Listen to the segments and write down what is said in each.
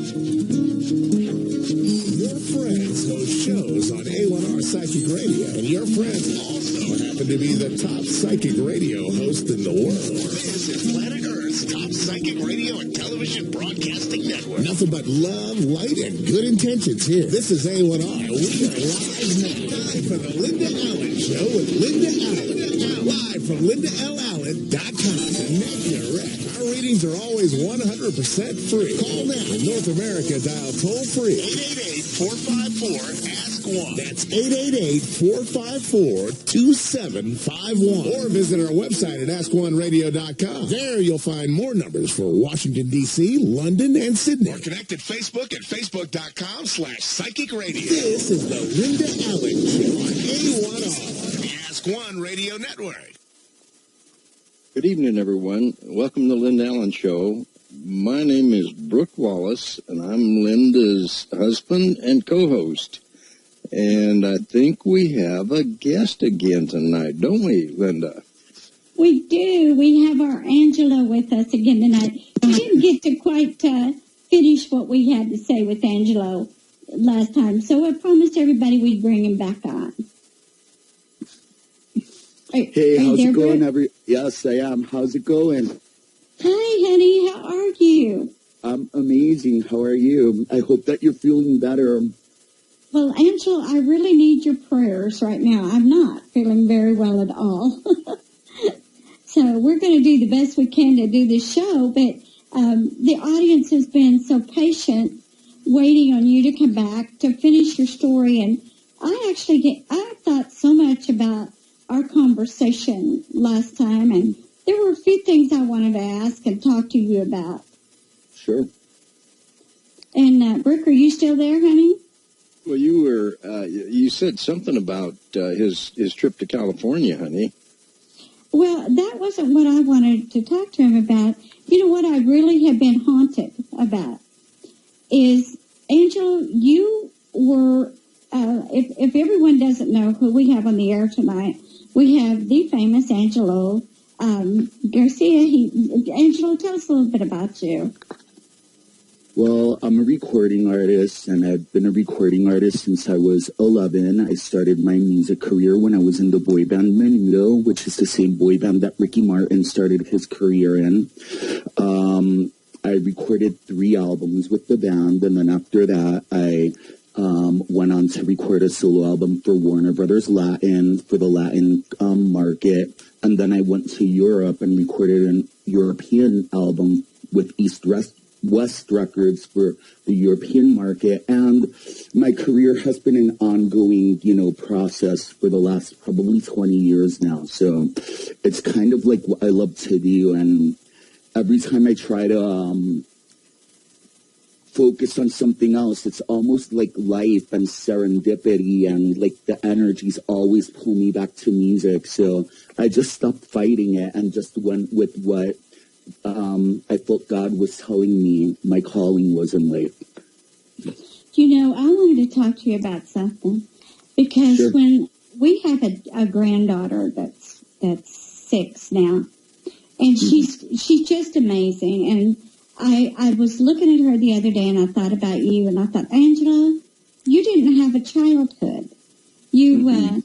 Your friends host shows on A1R Psychic Radio, and your friends also happen to be the top psychic radio host in the world. This is Planet Earth's top psychic radio and television broadcasting network. Nothing but love, light, and good intentions here. This is A1R. We are live now. Time for the Linda Allen Show with Linda Allen. Live from LindaLAllen.com. Make your wreck. Our readings are always 100% free. Call now. In North America, dial toll-free 888-454-ASK-1. That's 888-454-2751. Or visit our website at AskOneRadio.com. There you'll find more numbers for Washington, D.C., London, and Sydney. Or connect at Facebook at Facebook.com/Psychic Radio. This is the Linda Allen Show on A1R, the Ask One Radio Network. Good evening, everyone. Welcome to Linda Allen Show. My name is Brooke Wallace, and I'm Linda's husband and co-host. And I think we have a guest again tonight, don't we, Linda? We do. We have our Angelo with us again tonight. We didn't get to quite finish what we had to say with Angelo last time, so I promised everybody we'd bring him back on. Hey, how's it going, Yes, I am. How's it going? Hi, honey. How are you? I'm amazing. How are you? I hope that you're feeling better. Well, Angelo, I really need your prayers right now. I'm not feeling very well at all. So we're going to do the best we can to do this show, but the audience has been so patient waiting on you to come back to finish your story. And I thought so much about our conversation last time, and there were a few things I wanted to ask and talk to you about. Sure. And, Brooke, are you still there, honey? Well, you were, you said something about his trip to California, honey. Well, that wasn't what I wanted to talk to him about. You know what I really have been haunted about is, Angelo, you were, if everyone doesn't know who we have on the air tonight, we have the famous Angelo Garcia. Angelo, tell us a little bit about you. Well, I'm a recording artist, and I've been a recording artist since I was 11. I started my music career when I was in the boy band Menudo, which is the same boy band that Ricky Martin started his career in. I recorded 3 albums with the band, and then after that, I went on to record a solo album for Warner Brothers Latin for the Latin market, and then I went to Europe and recorded an European album with West Records for the European market, and my career has been an ongoing, process for the last probably 20 years now. So it's kind of like what I love to do, and every time I try to focus on something else, it's almost like life and serendipity, and like the energies always pull me back to music. So I just stopped fighting it and just went with what I felt God was telling me my calling was in life. I wanted to talk to you about something, because sure. When we have a granddaughter that's 6 now, and she's just amazing, and I was looking at her the other day, and I thought about you, and I thought, Angela, you didn't have a childhood. You were,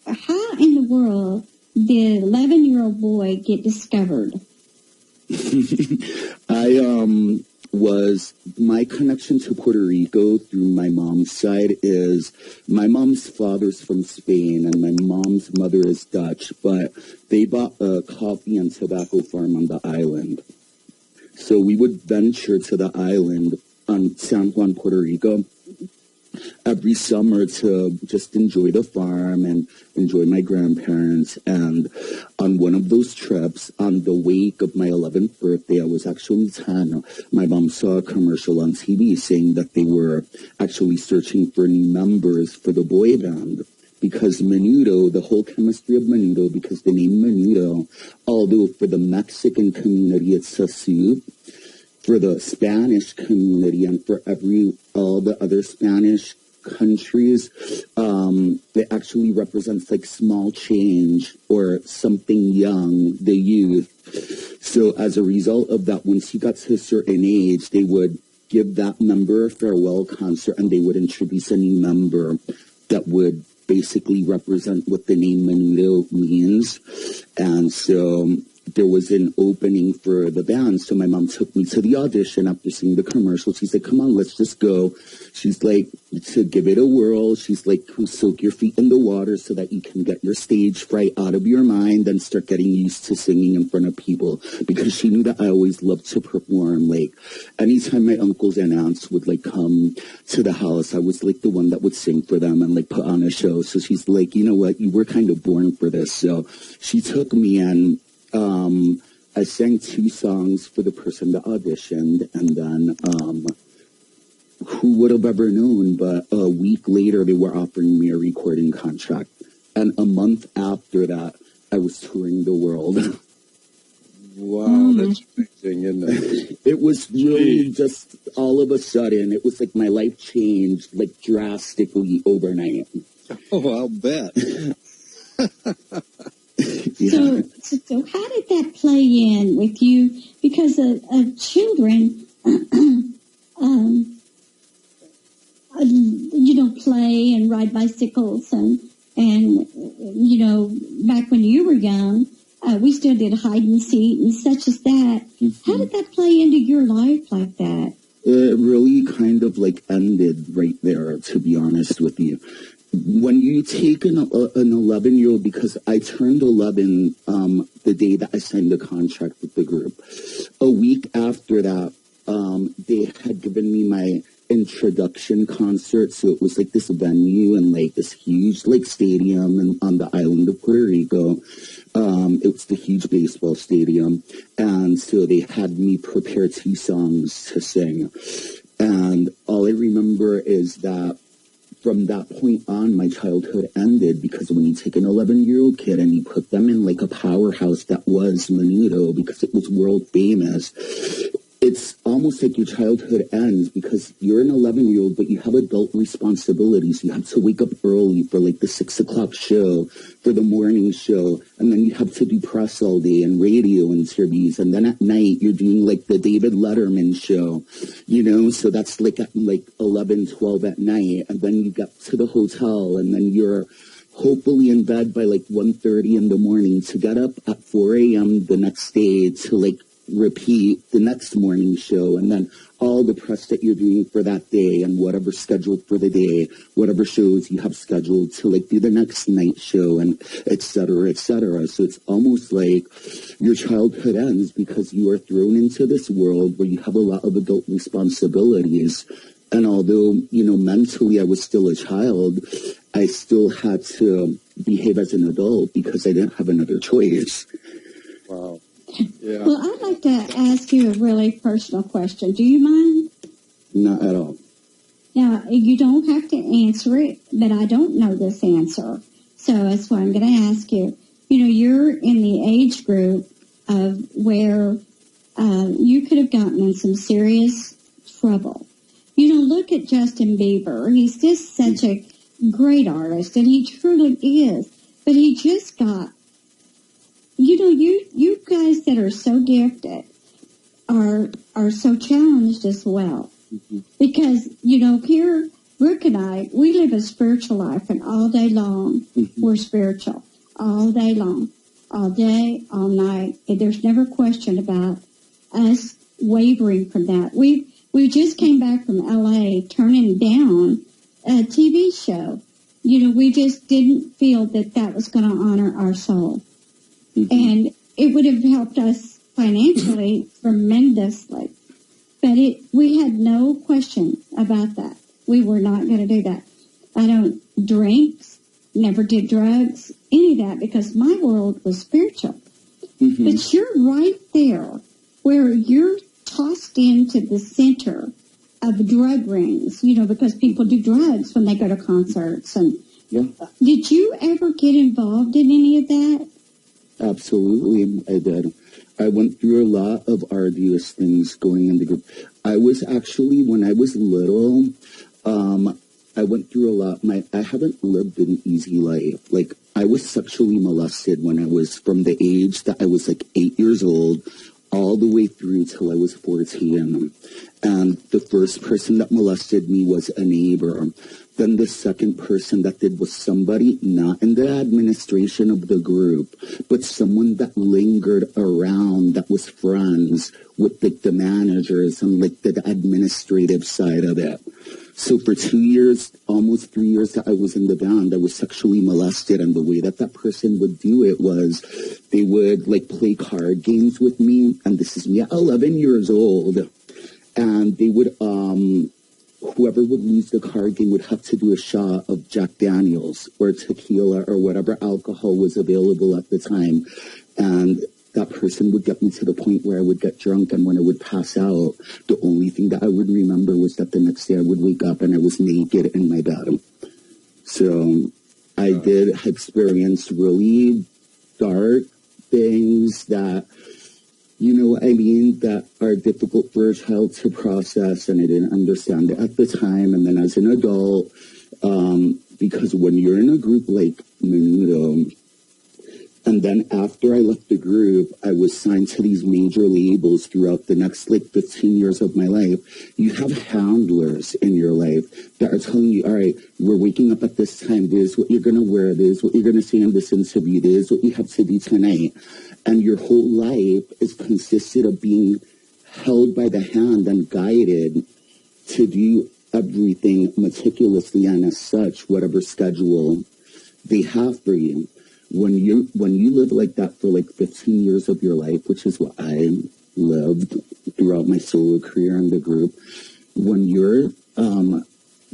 how in the world did 11-year-old boy get discovered? My connection to Puerto Rico through my mom's side is, my mom's father's from Spain and my mom's mother is Dutch, but they bought a coffee and tobacco farm on the island. So we would venture to the island on San Juan, Puerto Rico, every summer to just enjoy the farm and enjoy my grandparents. And on one of those trips, on the wake of my 11th birthday, I was actually 10, my mom saw a commercial on TV saying that they were actually searching for new members for the boy band. Because Menudo, the whole chemistry of Menudo, because the name Menudo, although for the Mexican community it's a soup, for the Spanish community and for all the other Spanish countries, it actually represents like small change or something young, the youth. So as a result of that, once you got to a certain age, they would give that member a farewell concert, and they would introduce a new member that would basically represent what the name Menudo means. And so there was an opening for the band. So my mom took me to the audition after seeing the commercial. She's like, come on, let's just go. She's like, to give it a whirl. She's like, soak your feet in the water so that you can get your stage fright out of your mind and start getting used to singing in front of people. Because she knew that I always loved to perform. Like, anytime my uncles and aunts would like come to the house, I was like the one that would sing for them and like put on a show. So she's like, you know what, you were kind of born for this. So she took me, and I sang 2 songs for the person that auditioned, and then who would have ever known, but a week later they were offering me a recording contract. And a month after that, I was touring the world. Wow, that's amazing, isn't it? It was really just all of a sudden, it was like my life changed like drastically overnight. Oh, I'll bet. Yeah. So how did that play in with you? Because children, play and ride bicycles, and back when you were young, we still did hide and seek and such as that. Mm-hmm. How did that play into your life like that? It really kind of like ended right there, to be honest with you. When you take an 11-year-old, because I turned 11 the day that I signed the contract with the group. A week after that, they had given me my introduction concert. So it was like this venue and like this huge like stadium and on the island of Puerto Rico. It was the huge baseball stadium. And so they had me prepare 2 songs to sing. And all I remember is that from that point on, my childhood ended, because when you take an 11-year-old kid and you put them in like a powerhouse that was Menudo, because it was world famous, it's almost like your childhood ends, because you're an 11-year-old, but you have adult responsibilities. You have to wake up early for like the 6 o'clock show, for the morning show, and then you have to do press all day and radio interviews, and then at night you're doing like the David Letterman show, so that's like at like 11, 12 at night, and then you get to the hotel, and then you're hopefully in bed by like 1:30 in the morning to get up at 4 a.m. the next day to like repeat the next morning show, and then all the press that you're doing for that day and whatever scheduled for the day, whatever shows you have scheduled to like do the next night show, and et cetera, et cetera. So it's almost like your childhood ends because you are thrown into this world where you have a lot of adult responsibilities. And although, mentally I was still a child, I still had to behave as an adult because I didn't have another choice. Wow. Yeah. Well, I'd like to ask you a really personal question. Do you mind? Not at all. Now, you don't have to answer it, but I don't know this answer. So that's why I'm going to ask you. You're in the age group of where you could have gotten in some serious trouble. Look at Justin Bieber. He's just such a great artist, and he truly is. But he just got... you guys that are so gifted are so challenged as well. Mm-hmm. Because, here, Brooke and I, we live a spiritual life, and all day long, we're spiritual. All day long. All day, all night. And there's never a question about us wavering from that. We just came back from L.A. turning down a TV show. We just didn't feel that was going to honor our soul. Mm-hmm. And it would have helped us financially tremendously. But we had no question about that. We were not going to do that. I don't drink, never did drugs, any of that, because my world was spiritual. Mm-hmm. But you're right there where you're tossed into the center of drug rings, because people do drugs when they go to concerts. And yeah. Did you ever get involved in any of that? Absolutely, I did. I went through a lot of arduous things going in the group. I was actually, when I was little, I went through a lot. I haven't lived an easy life. Like, I was sexually molested when I was from the age that I was like 8 years old all the way through till I was 14. And the first person that molested me was a neighbor. Then the second person that did was somebody not in the administration of the group, but someone that lingered around that was friends with like the managers and like the administrative side of it. So for 2 years, almost 3 years that I was in the band, I was sexually molested. And the way that that person would do it was they would like play card games with me. And this is me at 11 years old. And they would, whoever would lose the card game would have to do a shot of Jack Daniels or tequila or whatever alcohol was available at the time. And that person would get me to the point where I would get drunk, and when I would pass out, the only thing that I would remember was that the next day I would wake up and I was naked in my bed. So I did experience really dark things that, you know what I mean, that are difficult for a child to process, and I didn't understand it at the time. And then as an adult, because when you're in a group like Menudo, and then after I left the group, I was signed to these major labels throughout the next like 15 years of my life. You have handlers in your life that are telling you, all right, we're waking up at this time. This is what you're going to wear. This is what you're going to say in this interview. This is what you have to do tonight. And your whole life is consisted of being held by the hand and guided to do everything meticulously and as such, whatever schedule they have for you. When you live like that for like 15 years of your life, which is what I lived throughout my solo career in the group, when you're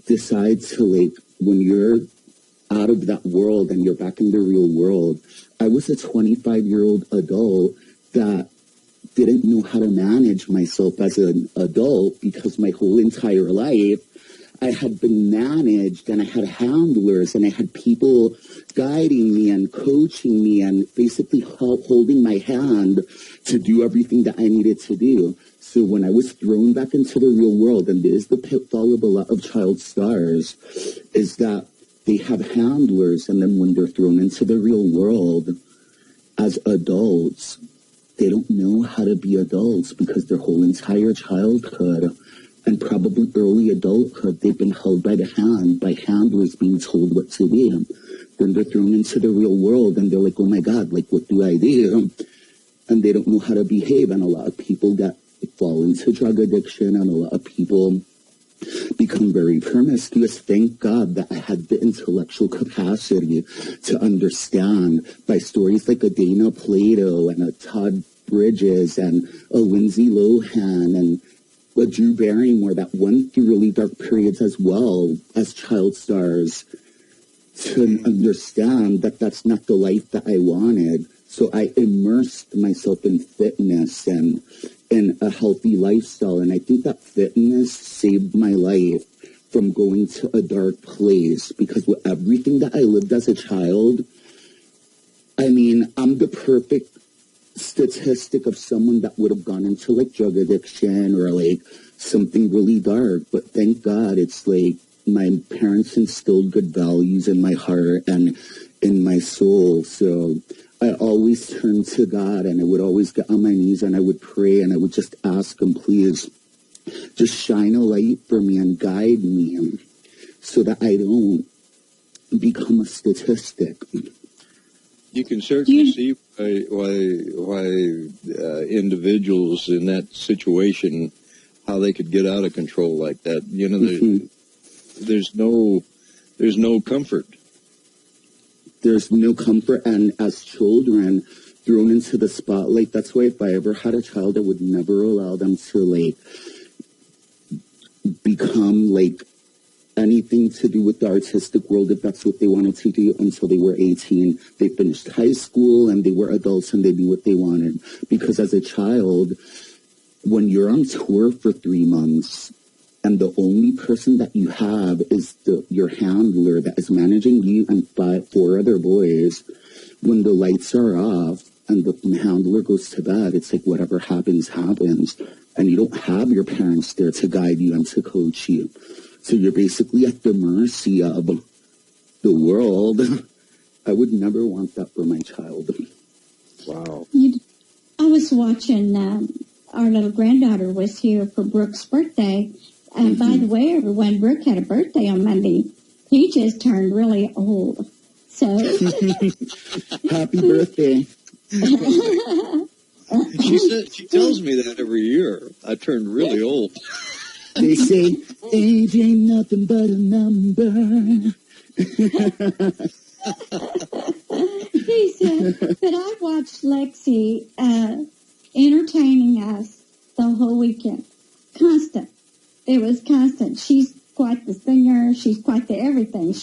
decide to like, when you're out of that world and you're back in the real world, I was a 25-year-old adult that didn't know how to manage myself as an adult, because my whole entire life I had been managed, and I had handlers, and I had people guiding me and coaching me and basically holding my hand to do everything that I needed to do. So when I was thrown back into the real world, and this is the pitfall of a lot of child stars, is that they have handlers, and then when they're thrown into the real world as adults, they don't know how to be adults, because their whole entire childhood and probably early adulthood, they've been held by the hand, by handlers being told what to do. Then they're thrown into the real world, and they're like, oh my God, like, what do I do? And they don't know how to behave. And a lot of people fall into drug addiction, and a lot of people become very promiscuous. Thank God that I had the intellectual capacity to understand by stories like a Dana Plato and a Todd Bridges and a Lindsay Lohan and a Drew Barrymore that went through really dark periods as well as child stars, to understand that that's not the life that I wanted. So I immersed myself in fitness and in a healthy lifestyle. And I think that fitness saved my life from going to a dark place, because with everything that I lived as a child, I mean, I'm the perfect statistic of someone that would have gone into like drug addiction or like something really dark. But thank God it's like my parents instilled good values in my heart and in my soul. So I always turned to God, and I would always get on my knees and I would pray, and I would just ask him, please just shine a light for me and guide me so that I don't become a statistic. You can certainly see why individuals in that situation, how they could get out of control like that. You know, there's no comfort. There's no comfort, and as children thrown into the spotlight, that's why if I ever had a child, I would never allow them to like become like anything to do with the artistic world, if that's what they wanted to do, until they were 18. They finished high school and they were adults and they knew what they wanted. Because as a child, when you're on tour for 3 months and the only person that you have is your handler that is managing you and 4 other boys, when the lights are off and the handler goes to bed, it's like whatever happens, happens. And you don't have your parents there to guide you and to coach you. So you're basically at the mercy of the world. I would never want that for my child. Wow. I was watching, our little granddaughter was here for Brooke's birthday. And by the way, everyone, Brooke had a birthday on Monday. He just turned really old. So happy birthday. She tells me that every year. I turned really old. They say age ain't nothing but a number. He said, but I watched Lexi entertaining us the whole weekend. Constant. It was constant. She's quite the singer. She's quite the everything.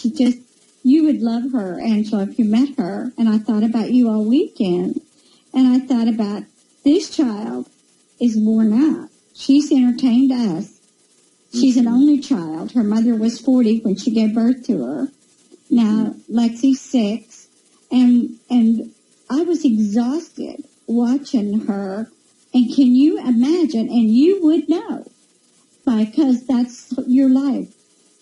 You would love her, Angela, if you met her. And I thought about you all weekend. And I thought about this child is worn out. She's entertained us. She's an only child. Her mother was 40 when she gave birth to her. Now, Lexi's 6. And I was exhausted watching her. And can you imagine, and you would know, because that's your life.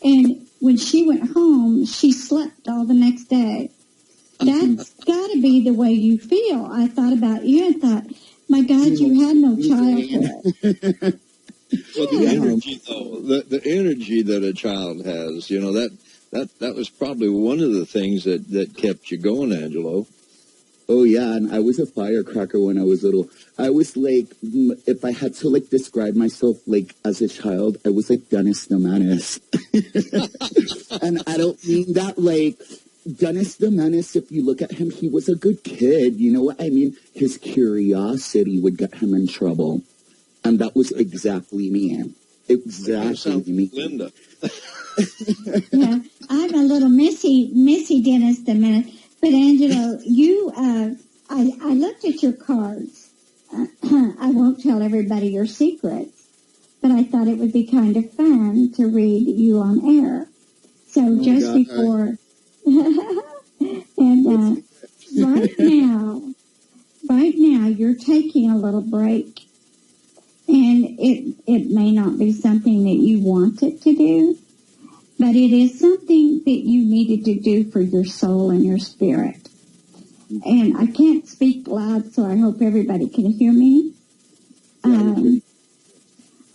And when she went home, she slept all the next day. That's got to be the way you feel. I thought about you and thought, my God, you had no childhood. Well, the energy, though, the energy that a child has, that was probably one of the things that kept you going, Angelo. Oh, yeah, and I was a firecracker when I was little. I was like, if I had to, describe myself, as a child, I was like Dennis the Menace. And I don't mean that, Dennis the Menace, if you look at him, he was a good kid. You know what I mean? His curiosity would get him in trouble. And that was exactly me. Exactly me. Linda. Yeah, I'm a little missy Dennis the Menace. But, Angelo, I looked at your cards. I won't tell everybody your secrets, but I thought it would be kind of fun to read you on air. So before, and right now, you're taking a little break, and it may not be something that you wanted to do, but it is something that you needed to do for your soul and your spirit. And I can't speak loud, so I hope everybody can hear me.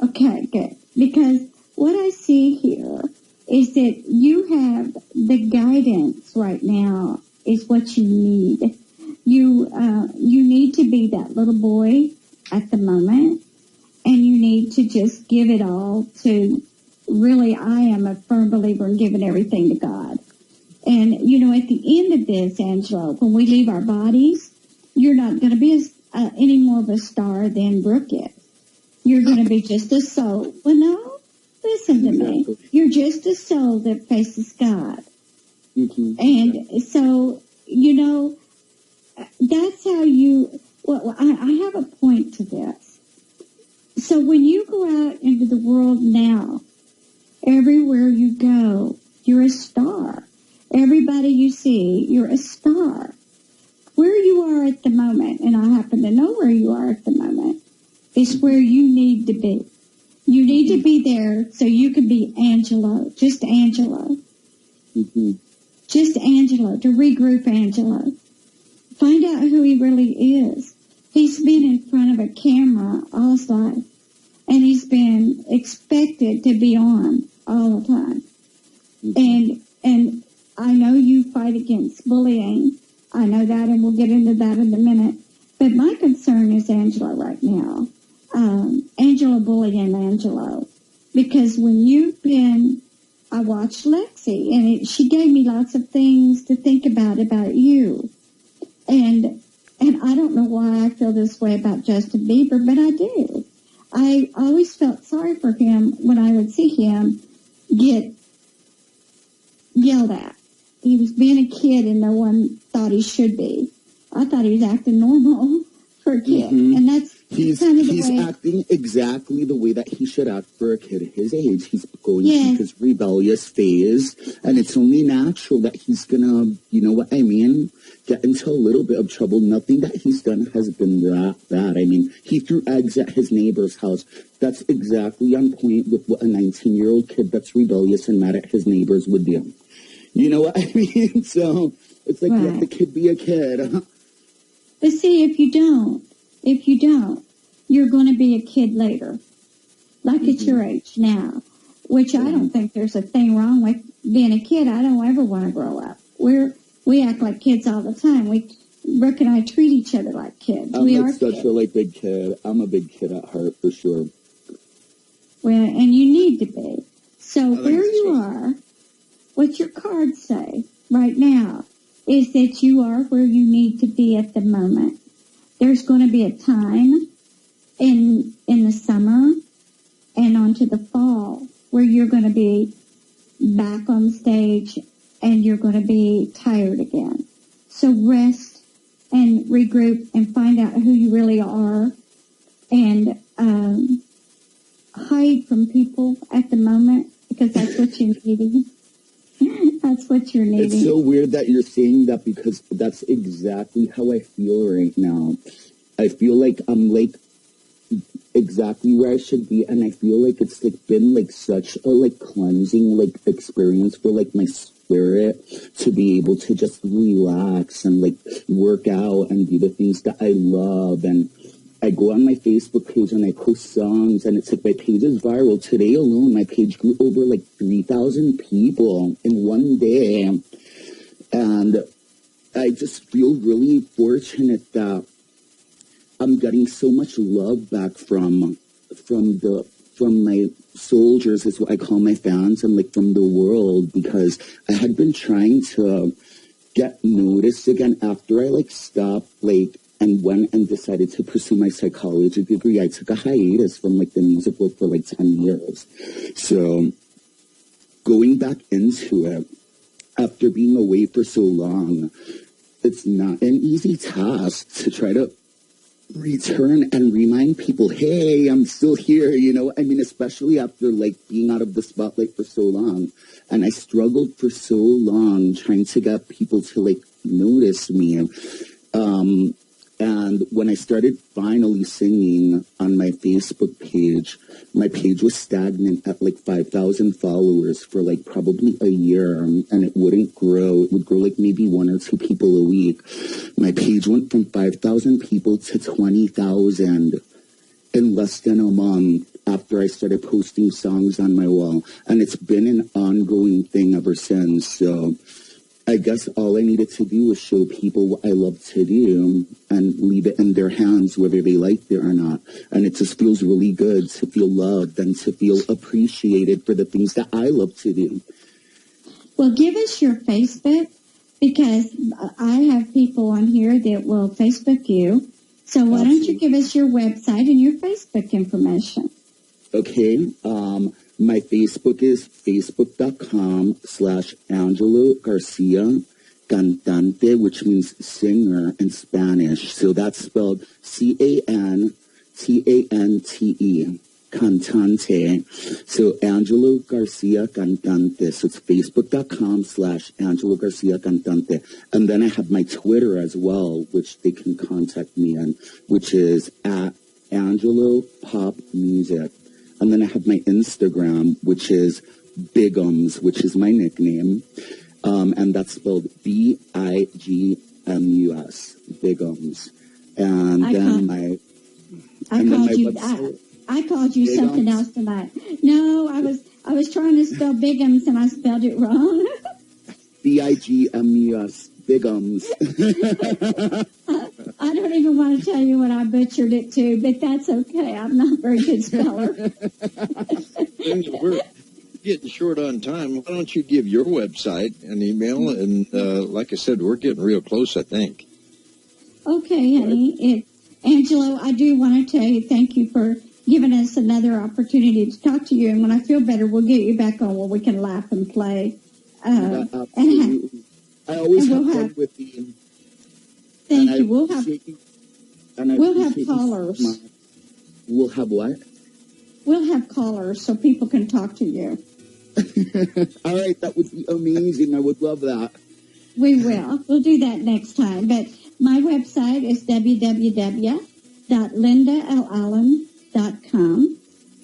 Okay, good. Because what I see here is that you have the guidance right now is what you need. You need to be that little boy at the moment, and you need to just give it all to. Really, I am a firm believer in giving everything to God. And, at the end of this, Angelo, when we leave our bodies, you're not going to be any more of a star than Brooke is. You're going to be just a soul. Well, no, listen to me. You're just a soul that faces God. Mm-hmm. And so, that's how I have a point to this. So when you go out into the world now, everywhere you go, you're a star. Everybody you see, you're a star. Where you are at the moment, and I happen to know where you are at the moment, is where you need to be. You need to be there so you can be Angelo, just Angelo. Mm-hmm. Just Angelo, to regroup Angelo. Find out who he really is. He's been in front of a camera all his life, and he's been expected to be on all the time. Mm-hmm. And I know you fight against bullying. I know that, and we'll get into that in a minute. But my concern is Angelo right now. Angelo bullying Angelo. Because when I watched Lexi, and she gave me lots of things to think about you. And I don't know why I feel this way about Justin Bieber, but I do. I always felt sorry for him when I would see him get yelled at. He was being a kid and no one thought he should be. I thought he was acting normal for a kid. Mm-hmm. And He's acting exactly the way that he should act for a kid his age. He's going through his rebellious phase, and it's only natural that he's gonna, you know what I mean, get into a little bit of trouble. Nothing that he's done has been that bad. I mean, he threw eggs at his neighbor's house. That's exactly on point with what a 19-year-old kid that's rebellious and mad at his neighbors would do. You know what I mean? So it's like, let the kid be a kid. But see, if you don't, you're going to be a kid later, like at your age now, which I don't think there's a thing wrong with being a kid. I don't ever want to grow up. We act like kids all the time. Brooke and I treat each other like kids. I'm like such a big kid. I'm a big kid at heart for sure. Well, and you need to be. So where you are, what your cards say right now is that you are where you need to be at the moment. There's going to be a time in the summer and onto the fall where you're going to be back on stage and you're going to be tired again. So rest and regroup and find out who you really are, and hide from people at the moment, because that's what you're needing. That's what you're needing. It's so weird that you're saying that, because that's exactly how I feel right now. I feel like I'm like exactly where I should be, and I feel like it's like been like such a like cleansing like experience for like my spirit to be able to just relax and like work out and do the things that I love. And I go on my Facebook page and I post songs, and it's like my page is viral. Today alone, my page grew over like 3,000 people in one day. And I just feel really fortunate that I'm getting so much love back from my soldiers, is what I call my fans, and like from the world, because I had been trying to get noticed again after I like stopped like and went and decided to pursue my psychology degree. I took a hiatus from like the music world for like 10 years. So going back into it after being away for so long, it's not an easy task to try to return and remind people, hey, I'm still here, you know? I mean, especially after like being out of the spotlight for so long. And I struggled for so long trying to get people to like notice me. And when I started finally singing on my Facebook page, my page was stagnant at like 5,000 followers for like probably a year, and it wouldn't grow. It would grow like maybe 1 or 2 people a week. My page went from 5,000 people to 20,000 in less than a month after I started posting songs on my wall. And it's been an ongoing thing ever since. So I guess all I needed to do was show people what I love to do and leave it in their hands, whether they liked it or not. And it just feels really good to feel loved and to feel appreciated for the things that I love to do. Well, give us your Facebook, because I have people on here that will Facebook you. So why don't you give us your website and your Facebook information? Okay. My Facebook is facebook.com/Angelo Garcia Cantante, which means singer in Spanish. So that's spelled Cantante, Cantante. So Angelo Garcia Cantante. So it's facebook.com/Angelo Garcia Cantante. And then I have my Twitter as well, which they can contact me on, which is at Angelo Pop Music. And then I have my Instagram, which is Bigums, which is my nickname. And that's spelled Bigmus, Bigums. And I called you something else tonight. No, I was trying to spell Bigums and I spelled it wrong. Bigmus, Bigums. I don't even want to tell you what I butchered it to, but that's okay. I'm not a very good speller. We're getting short on time. Why don't you give your website and email? And like I said, we're getting real close, I think. Okay, honey. Angelo, I do want to tell you thank you for giving us another opportunity to talk to you. And when I feel better, we'll get you back on where we can laugh and play. Absolutely. I always have fun with you. Thank you. We'll have callers. We'll have what? We'll have callers so people can talk to you. All right, that would be amazing. I would love that. We will. We'll do that next time. But my website is www.lindallallen.com.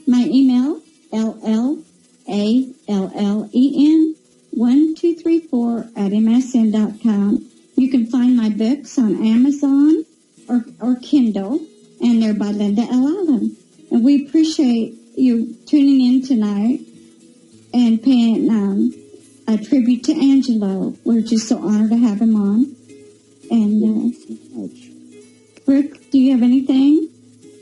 My email, LLALLEN1234@msn.com. You can find my books on Amazon or Kindle, and they're by Linda L. Allen. And we appreciate you tuning in tonight and paying a tribute to Angelo. We're just so honored to have him on. And Brooke, do you have anything?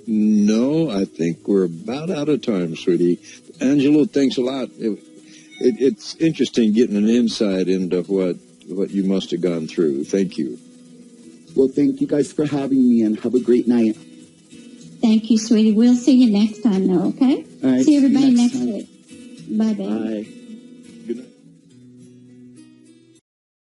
No, I think we're about out of time, sweetie. Angelo, thanks a lot. It's interesting getting an insight into what you must have gone through. Thank you. Well, thank you guys for having me, and have a great night. Thank you, sweetie. We'll see you next time, though, okay? All right, see everybody next time. week. Bye, baby. Bye.